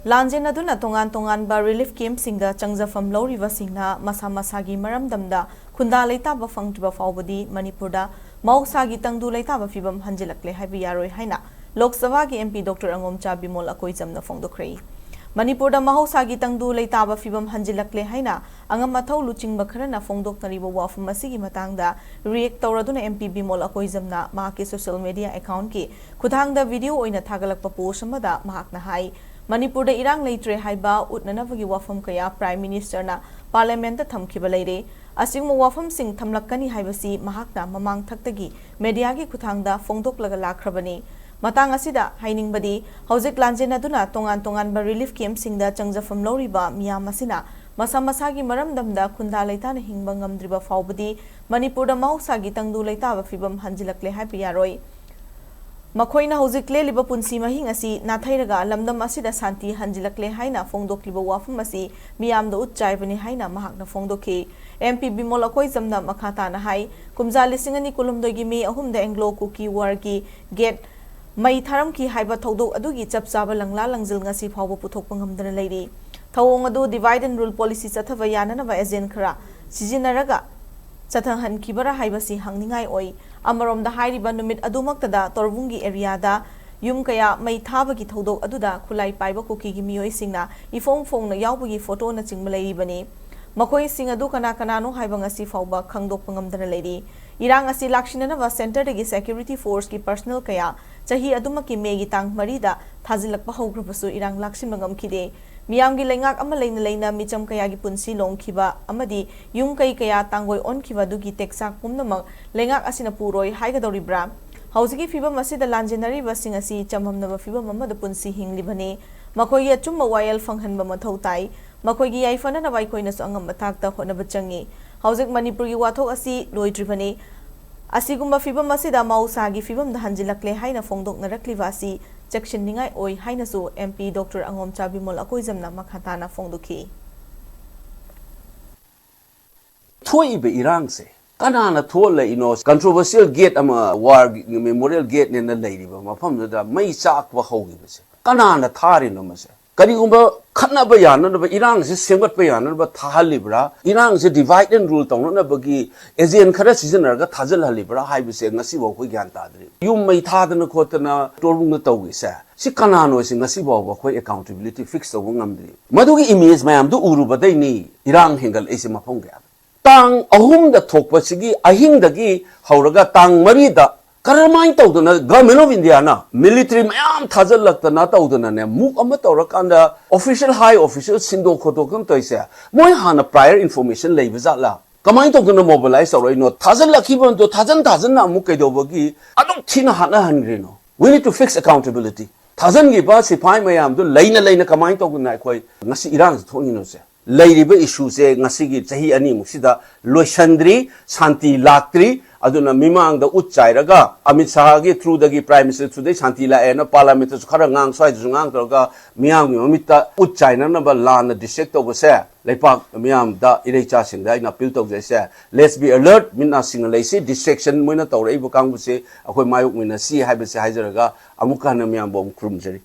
Lanjen aduna tongan ba relief camp singda changjafam lawriba singna masa masagi maramdamda khunda Leitaba fangtiba fawbadi Manipurda mausagi Tangdu Leitaba Phibam Hanjillakle Haiba Yaroi haina Lok Sabha ki MP Dr. Angomcha Bimol akoijamna fongdokhrei Manipurda mausagi Tangdu Leitaba Phibam Hanjillakle haina angam mathau luchingba kharana fongdoknariba wafam asigi matangda react tawraduna MP Bimol akoijamna mahaki social media account ki khudangda video oina thagalakpa post amada mahakna hai Manipur da irang leitre Haiba utnanavagi wafam kaya Prime Minister na Parliament da thamkiba leire asingmo wafam sing thamlakkani haibasi mahakna mamang thaktagi media gi khuthangda fongdoklaga lakhrabani matang asida hainingbadi hojik lanjen aduna tongan ba relief camp singda changjafam loriba miyam asina masa masagi maramdamda khunda leitana hingba ngamdriba fawbadi Manipur da mausagi Tangdu Leitaba Phibam Hanjillakle Haiba Yaroi Makoina hojik leliba punsi mahing asi nathairaga lamdam asida santi Hanjillakle haina fongdokliba wafam asi miyamda utchaibani haina mahakna fongdokhi MP Bimol akoijamna makhata na hai kumja lisingani kulumdogi me ahumda Anglo Cookie War ki gate mai tharam ki haiba thodok adugi chapchaba langla langjil ngasi phawba puthokpa ngamdana leiri thawong adu divide and rule policy chathaba yanana agent khara sijinaraga chathang han kibara haibasi hangningai oi Amarom hairiba numit adumaktada Torbungi area da yum kaya mai thabagi thodok aduda khulai paiba kuki gi miyoi singna ifong fong na yawbagi photo na chingma leiribani makoi sing adu kana no haiba ngasi fawba khangdok pangamdana leiri irang asi lakshinana wa center dagi security force ki personal kaya chahi adumaki megi tang marida thajilakpa hogrbasu irang laksin mangam khide Miyamgi lengak ama leina micham kaya gi punsi longkhiba amadi yung kaya tangoi onkhiba dugi teksak pumnamang lengak asina puroi haigadoribra hausigi Phibam asida lanjenari basing asi chamhamnaba Phibam amada punsi hinglibane makogi achumma wayal fanghanba mathau tai makogi yaifana na waikoina so angam mathakta honaba changi hausik Manipur gi wathok asi loidribane asigumba Phibam asida mausagi Phibam da Hanjillakle haina fongdok narakliba asi Jackson ningai oi hainasu MP Dr. Angomcha Bimol akoijamna makhatana fongdukhi Thoi be irang se kanana thole controversial gate ama war memorial gate ne na leiriba mafam da mai chak ba hogi bese kanana thari no mase karigumba khatna ba yana ba irang se semgat ba yana ba thahalibra irang se divide and rule tong na bagi agent khara seasoner ga thajal halibra haibse ngasi bo khoi gyan tadri yum mai thadana khotana torbung na tawgi sa si kanano si ngasi bo khoi accountability fix taw ngamdri madugi image mayam du uru badai ni irang hengal ese mafong ga tang ahum da thokpa sigi ahing dagi hauraga tang mari da Karamai tawdana government of India na military mayam thajal laktana tawdana ne muk ama tawrakanda official high official sindo khotokam toise moi hana prior information leibazala kamai tawdana mobilize tawrai no thajal lakhiban to thajan na muk kaidobagi aduk thina hana hangrino we need to fix accountability thajan gi ba sipai mayam do leina kamai tawdana khoi ngasi irang thoni no se leiriba issue se ngasi gi chahi ani musida loisandri shanti laktri aduna mimang da utchairaga Amit Shah gi through the Prime Minister today shanti la ena parliament su khara ngang swai su ngang troga miyang mi amita utchaina na ba lan district of se leipak miyam da irecha sing da ina pil to se let's be alert minna sing leisi distraction moina tawrei bu kang bu se akoi mayuk mina si haibe se haijaraga amuka na miyam bom krumjeri